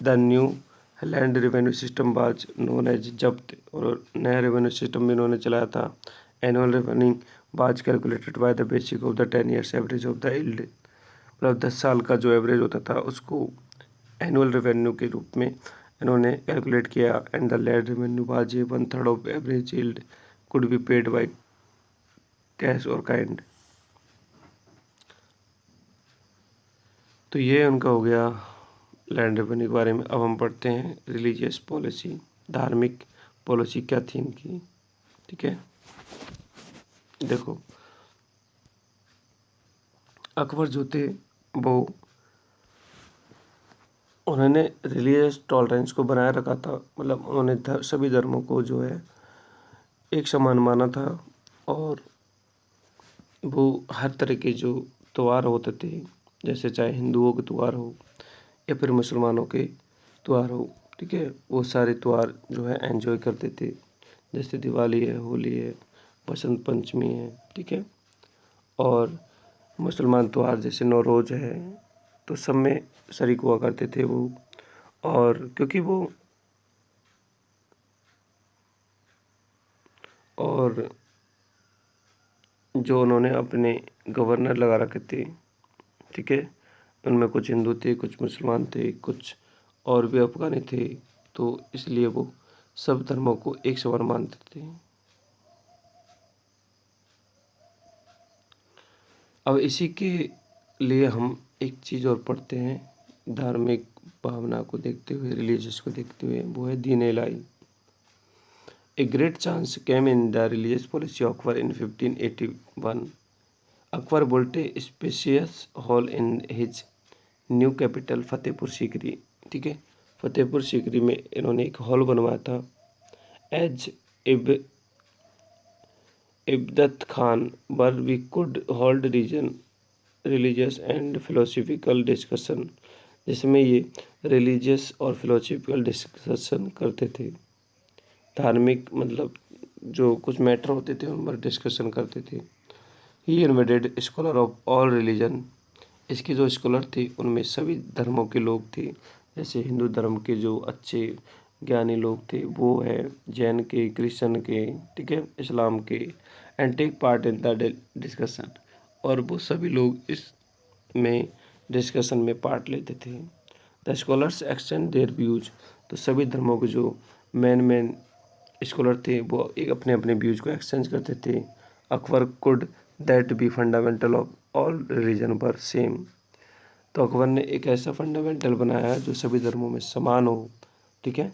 The new land revenue system was known as Zabt, और नया revenue system भी इन्होंने चलाया था। Annual revenue was calculated by the basic of the 10 years average of the yield. मतलब 10 साल का जो एवरेज होता था उसको एनुअल रेवेन्यू के रूप में इन्होंने कैलकुलेट किया। And the land revenue was 1/3 of average yield could be paid by cash और काइंड। तो ये उनका हो गया लैंड रेवेन्यू के बारे में। अब हम पढ़ते हैं रिलीजियस पॉलिसी, धार्मिक पॉलिसी क्या थी इनकी, ठीक है। देखो अकबर जो थे वो उन्होंने रिलीजियस टॉलरेंस को बनाए रखा था। मतलब उन्होंने सभी धर्मों को जो है एक समान माना था, और वो हर तरह के जो त्यौहार होते थे, जैसे चाहे हिंदुओं के त्यौहार हो या फिर मुसलमानों के त्यौहार हो, ठीक है, वो सारे त्यौहार जो है एंजॉय करते थे। जैसे दिवाली है, होली है, बसंत पंचमी है, ठीक है, और मुसलमान त्यौहार जैसे नौरोज़ है, तो सब में शरीक हुआ करते थे वो। और क्योंकि वो और जो उन्होंने अपने गवर्नर लगा रखे थे, ठीक है, उनमें कुछ हिंदू थे, कुछ मुसलमान थे, कुछ और भी अफ़गानी थे, तो इसलिए वो सब धर्मों को एक समान मानते थे। अब इसी के लिए हम एक चीज़ और पढ़ते हैं, धार्मिक भावना को देखते हुए, रिलीजियस को देखते हुए, वो है Din Ilahi. A great change came in the religious policy of Akbar in 1581। Akbar built a spacious hall in his new capital Fatehpur Sikri, ठीक है, फतेहपुर सीकरी में इन्होंने एक हॉल बनवाया था। As Ibadat Khana where we could hold religious and philosophical discussion, जिसमें ये रिलीजियस और फिलोसफिकल डिस्कशन करते थे। धार्मिक मतलब जो कुछ मैटर होते थे उन पर डिस्कशन करते थे। ही invited scholar of all religion इसके जो स्कॉलर थे उनमें सभी धर्मों के लोग थे, जैसे हिंदू धर्म के जो अच्छे ज्ञानी लोग थे वो है, जैन के, क्रिश्चियन के, ठीक है, इस्लाम के, and take part in the discussion. और वो सभी लोग इस में डिस्कशन में पार्ट लेते थे। The scholars exchange their views, तो सभी धर्मों के जो मेन स्कॉलर थे वो एक अपने अपने व्यूज को एक्सचेंज करते थे। Akbar could that be fundamental of all religion पर सेम, तो अकबर ने एक ऐसा फंडामेंटल बनाया जो सभी धर्मों में समान हो, ठीक है।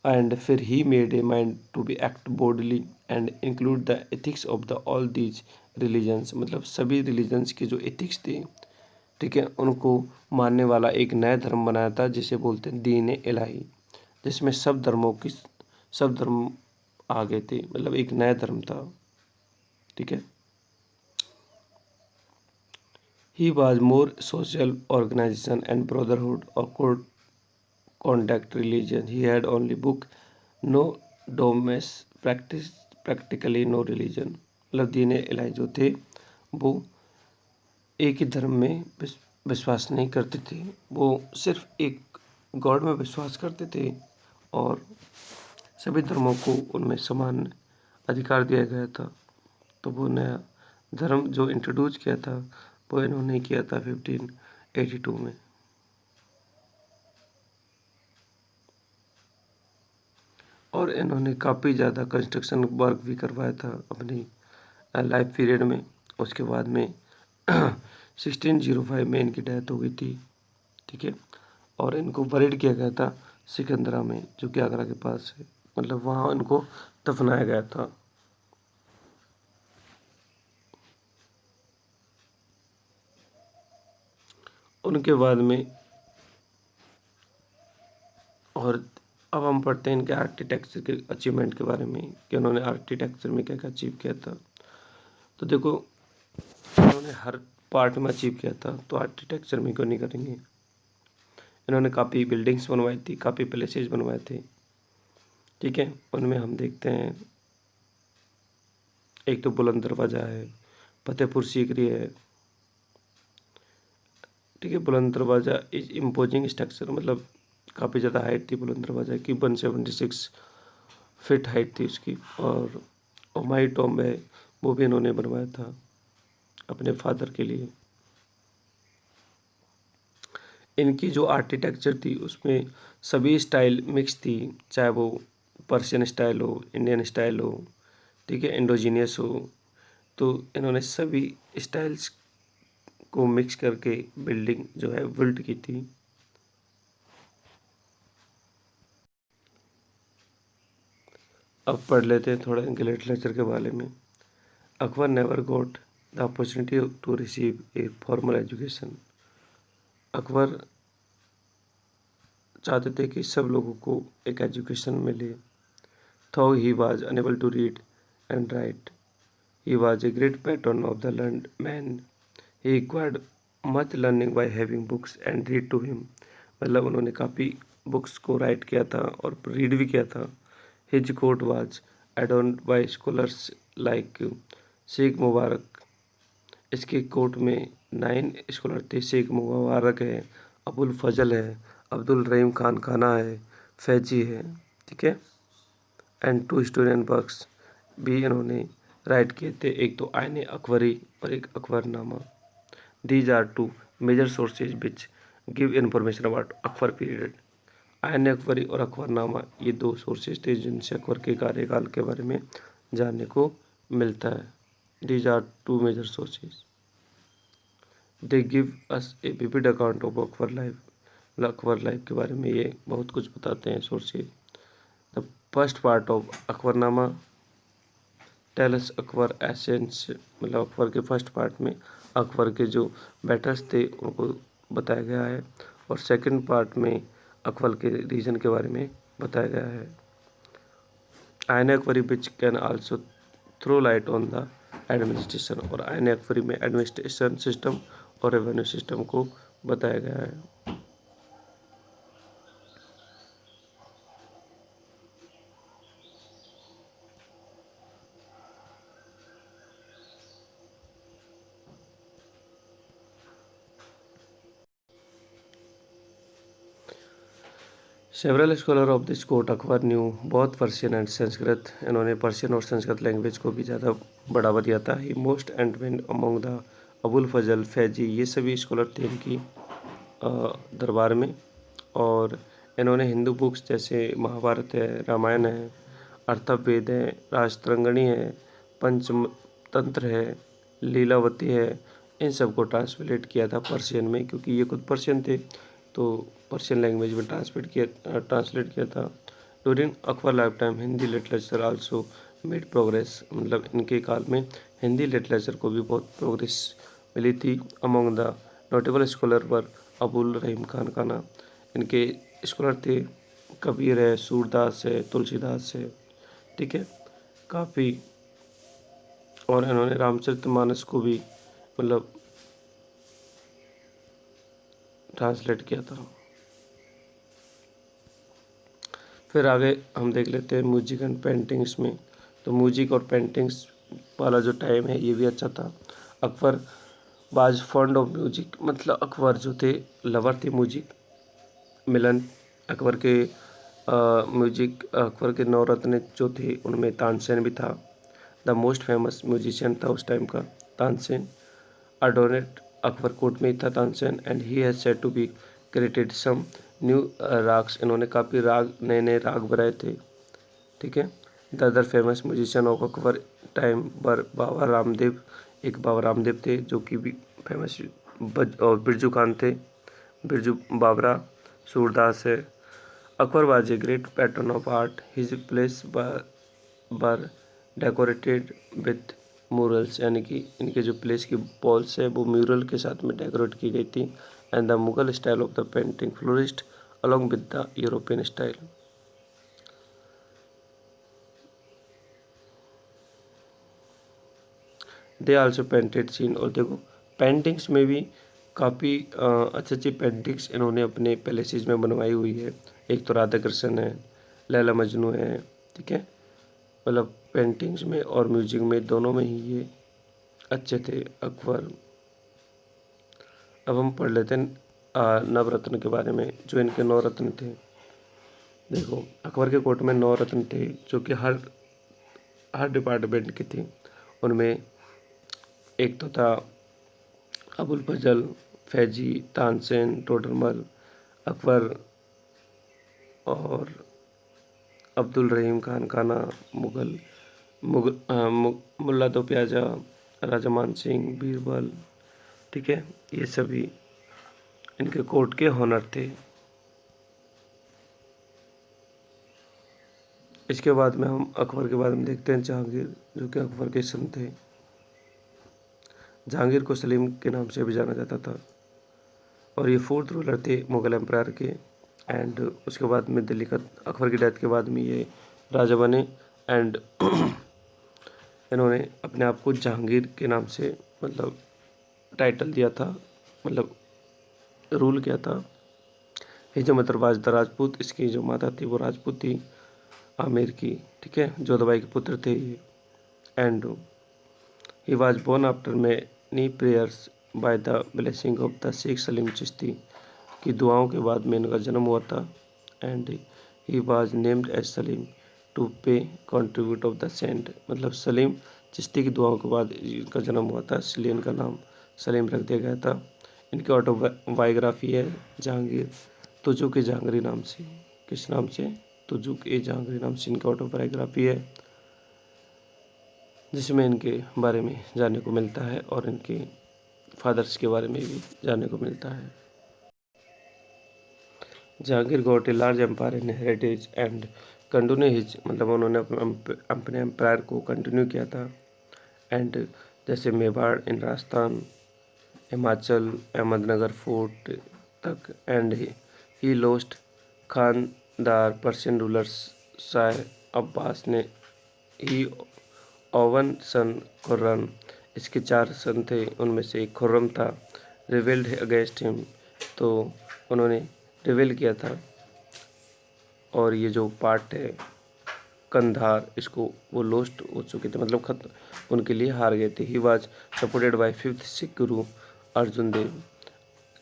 एंड फिर he made a mind to be act boldly and include the ethics of the all these religions, मतलब सभी रिलीजन्स के जो एथिक्स थे, ठीक है, उनको मानने वाला एक नया धर्म बनाया था जिसे बोलते हैं दीन इलाही, जिसमें सब धर्म आ गए थे, मतलब एक नया धर्म था, ठीक है। He was more social organization and brotherhood और contact religion, he had only book, no dogmas practice, practically no religion, मतलब दीन इलाही जो थे वो एक ही धर्म में विश्वास नहीं करते थे, वो सिर्फ एक गॉड में विश्वास करते थे और सभी धर्मों को उनमें समान अधिकार दिया गया था। तो वो नया धर्म जो इंट्रोड्यूस किया था वो इन्होंने किया था 1582 में। और इन्होंने काफ़ी ज़्यादा कंस्ट्रक्शन वर्क भी करवाया था अपनी लाइफ पीरियड में। उसके बाद में 1605 में इनकी डेथ हो गई थी, ठीक है। और इनको बरीड किया गया था सिकंदरा में, जो कि आगरा के पास है, मतलब वहाँ इनको दफनाया गया था। उनके बाद में और अब हम पढ़ते हैं इनके आर्किटेक्चर के अचीवमेंट के बारे में कि उन्होंने आर्किटेक्चर में क्या क्या अचीव किया था। तो देखो, इन्होंने हर पार्ट में अचीव किया था, तो आर्किटेक्चर में क्यों नहीं करेंगे। इन्होंने काफ़ी बिल्डिंग्स बनवाई थी, काफ़ी पैलेसेस बनवाए थे, ठीक है। उनमें हम देखते हैं एक तो बुलंद दरवाज़ा है, फतेहपुर सीकरी है, ठीक है। बुलंद दरवाज़ा इज इम्पोजिंग स्ट्रक्चर, मतलब काफ़ी ज़्यादा हाइट थी बुलंद दरवाज़ा की, 176 फीट हाइट थी उसकी। और ओमाई टॉम्ब है, वो भी इन्होंने बनवाया था अपने फादर के लिए। इनकी जो आर्किटेक्चर थी उसमें सभी स्टाइल मिक्स थी, चाहे वो पर्शियन स्टाइल हो, इंडियन स्टाइल हो, ठीक है, इंडोजीनियस हो। तो इन्होंने सभी स्टाइल्स को मिक्स करके बिल्डिंग जो है बिल्ड की थी। अब पढ़ लेते हैं थोड़ा इनके लिटरेचर के बारे में। Akbar never got the opportunity to receive a formal education. Akbar चाहते थे कि सब लोगों को एक एजुकेशन मिले। Though he was unable to read and write, he was a great pattern of the learned man, he acquired much learning by having books and read to him, मतलब उन्होंने काफ़ी बुक्स को राइट किया था और read भी किया था। His court was adorned by scholars like Sheikh Mubarak, इसके कोर्ट में 9 स्कॉलर थे, शेख मुबारक है, अबुल फजल है, अब्दुल रहीम खान खाना है, फैजी है, ठीक है। एंड 2 हिस्टोरियन वर्क्स भी इन्होंने राइट किए थे, एक तो आईन अकबरी और एक Akbarnama. These are two major sources which give information about Akbar period. Ain Akbari और अकबरनामा ये दो सोर्सेज थे जिनसे अकबर के कार्यकाल के बारे में जानने को मिलता है। These are two major sources, they give us a vivid account of Akbar life, Akbar life के बारे में ये बहुत कुछ बताते हैं sources. The first part of Akbarnama tells Akbar essence, मतलब अकबर के फर्स्ट पार्ट में अकबर के जो बैटल्स थे उनको बताया गया है, और सेकंड पार्ट में अकबर के रीजन के बारे में बताया गया है। Ain Akbari which can also throw light on the administration, और आयन अकबरी में एडमिनिस्ट्रेशन सिस्टम और रेवेन्यू सिस्टम को बताया गया है। Several scholar of this court Akbar new बहुत पर्शियन एंड संस्कृत, इन्होंने पर्शियन और संस्कृत लैंग्वेज को भी ज़्यादा बढ़ावा दिया था। He most and win among the Abul Fazal Faizi, ये सभी स्कॉलर थे इनकी दरबार में। और इन्होंने हिंदू बुक्स जैसे महाभारत है, रामायण है, अर्थवेद है, राजतरंगिणी है, पंचतंत्र है, लीलावती है, इन सब को ट्रांसलेट किया था पर्शियन में, क्योंकि ये खुद पर्शियन थे तो पर्शियन लैंग्वेज में ट्रांसलेट किया था। During Akbar life time Hindi literature also made progress, मतलब इनके काल में हिंदी लिटरेचर को भी बहुत प्रोग्रेस मिली थी। अमोंग द नोटेबल स्कॉलर पर अबुल रहीम खान काना, इनके स्कॉलर थे कबीर है, सूरदास है, तुलसीदास है, ठीक है, काफ़ी। और इन्होंने रामचरितमानस को भी मतलब ट्रांसलेट किया था। फिर आगे हम देख लेते हैं म्यूजिक एंड पेंटिंग्स में। तो म्यूजिक और पेंटिंग्स वाला जो टाइम है ये भी अच्छा था। अकबर बाज फॉन्ड ऑफ म्यूजिक, मतलब अकबर जो थे लवर थे म्यूजिक। मिलन अकबर के म्यूजिक, अकबर के नवरत्न जो थे उनमें तानसेन भी था। द मोस्ट फेमस म्यूजिशियन था उस टाइम का तानसेन। अडोनेट अकबर कोर्ट में ही था Tansen, and he has said to be created some new ragas, इन्होंने काफ़ी राग नए नए राग बनाए थे, ठीक है। The other famous musician of Akbar time पर बाबा रामदेव, एक बाबा रामदेव थे जो कि भी फेमस, और बिरजू खान थे, बिरजू बाबरा, सूरदास है। Akbar was a great pattern of art, his place बर डेकोरेटेड विथ म्यूरल्स, यानी कि इनके जो प्लेस की वॉल्स है वो म्यूरल के साथ में डेकोरेट की गई थी। And the Mughal style of the painting flourished along with the European style. They also painted scene, और देखो पेंटिंग्स में भी काफ़ी अच्छी अच्छी पेंटिंग्स इन्होंने अपने पैलेसेस में बनवाई हुई है। एक तो राधा कृष्ण है, लैला मजनू है, ठीक है, मतलब पेंटिंग्स में और म्यूजिक में दोनों में ही ये अच्छे थे अकबर। अब हम पढ़ लेते हैं नवरत्न के बारे में, जो इनके नौ रत्न थे। देखो अकबर के कोर्ट में 9 रत्न थे जो कि हर हर डिपार्टमेंट के थे। उनमें एक तो था अबुल फजल, फैजी, तानसेन, टोडरमल, अकबर और अब्दुल रहीम खान काना, मुल्ला दो प्याजा, राजा मान सिंह, बीरबल, ठीक है, ये सभी इनके कोर्ट के हॉनर थे। इसके बाद में हम अकबर के बारे में देखते हैं जहांगीर, जो कि अकबर के सन थे। जहांगीर को सलीम के नाम से भी जाना जाता था, और ये फोर्थ रूलर थे मुगल एम्पायर के। एंड उसके बाद में दिल्ली का, अकबर की डेथ के बाद में ये राजा बने। एंड इन्होंने अपने आप को जहांगीर के नाम से मतलब टाइटल दिया था, मतलब रूल किया था। ये जो मतलब द राजपूत, इसकी जो माता थी वो राजपूत थी, आमिर की, ठीक है, जोधाबाई के पुत्र थे ये। And he was born after many prayers by the blessing of the Sheikh Salim Chishti, की दुआओं के बाद में इनका जन्म हुआ था। And he was named as Salim to pay contribute of the saint, मतलब सलीम चिश्ती की दुआओं के बाद इनका जन्म हुआ था, इसलिए इनका नाम सलीम रख दिया गया था। इनकी ऑटोबायोग्राफी है जहांगीर तुजुक ए जहांगीरी नाम से, किस नाम से, तुजुक ए जहांगीरी नाम से इनकी ऑटोबायोग्राफी है, जिसमें इनके बारे में जानने को मिलता है और इनके फादर्स के बारे में भी जानने को मिलता है। Jahangir got a large empire in heritage and continue his, मतलब उन्होंने अपने एम्पायर को कंटिन्यू किया था। एंड जैसे मेवाड़ इन राजस्थान, हिमाचल, अहमदनगर फोर्ट तक। And he lost Kandahar Persian rulers Shah Abbas ने ही ओवन सन खुर्रम, इसके 4 सन थे, उनमें से एक खुर्रम था, रिवेल्ड अगेंस्ट हिम, तो उन्होंने रिवेल किया था। और ये जो पार्ट है कंधार, इसको वो लॉस्ट हो चुके थे, मतलब खत्म, उनके लिए हार गए थे। He was supported by 5th Sikh गुरु अर्जुन देव,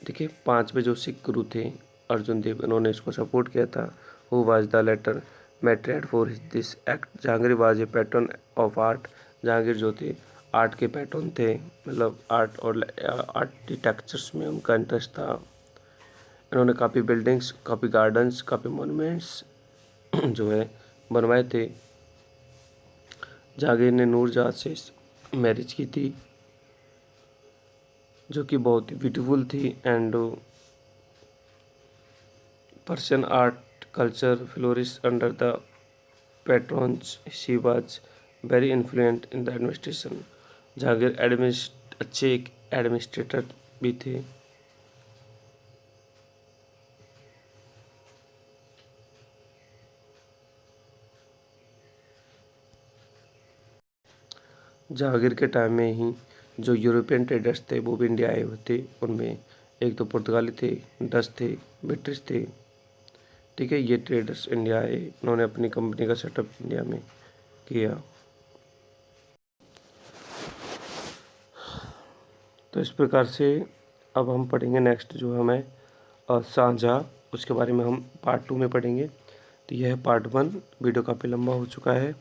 देखिए 5वें जो सिख गुरु थे अर्जुन देव, इन्होंने इसको सपोर्ट किया था। Who was the later matriarch for this act? Jahangir was a patron of art. Jahangir जो थे आर्ट के पैट्रन थे, मतलब आर्ट और आर्किटेक्चर्स में उनका इंटरेस्ट था। इन्होंने काफ़ी बिल्डिंग्स, काफ़ी गार्डन्स, काफ़ी मोनूमेंट्स जो है बनवाए थे। जहांगीर ने नूरजहाँ से मैरिज की थी, जो कि बहुत ही ब्यूटीफुल थी। And Persian art culture flourish under the patrons. She was very influential in the administration. Jahangir अच्छे एक एडमिनिस्ट्रेटर भी थे। जहांगीर के टाइम में ही जो यूरोपियन ट्रेडर्स थे वो भी इंडिया आए हुए थे। उनमें एक तो पुर्तगाली थे, डच थे, ब्रिटिश थे। ठीक है, ये ट्रेडर्स इंडिया आए, उन्होंने अपनी कंपनी का सेटअप इंडिया में किया। तो इस प्रकार से अब हम पढ़ेंगे नेक्स्ट जो हमें शाहजहाँ, उसके बारे में हम पार्ट 2 में पढ़ेंगे। तो यह है पार्ट 1, वीडियो काफ़ी लंबा हो चुका है।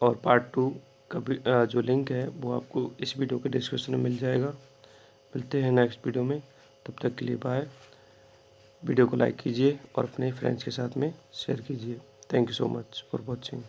और पार्ट 2 का जो लिंक है वो आपको इस वीडियो के डिस्क्रिप्शन में मिल जाएगा। मिलते हैं नेक्स्ट वीडियो में, तब तक के लिए बाय। वीडियो को लाइक कीजिए और अपने फ्रेंड्स के साथ में शेयर कीजिए। Thank you so much for watching.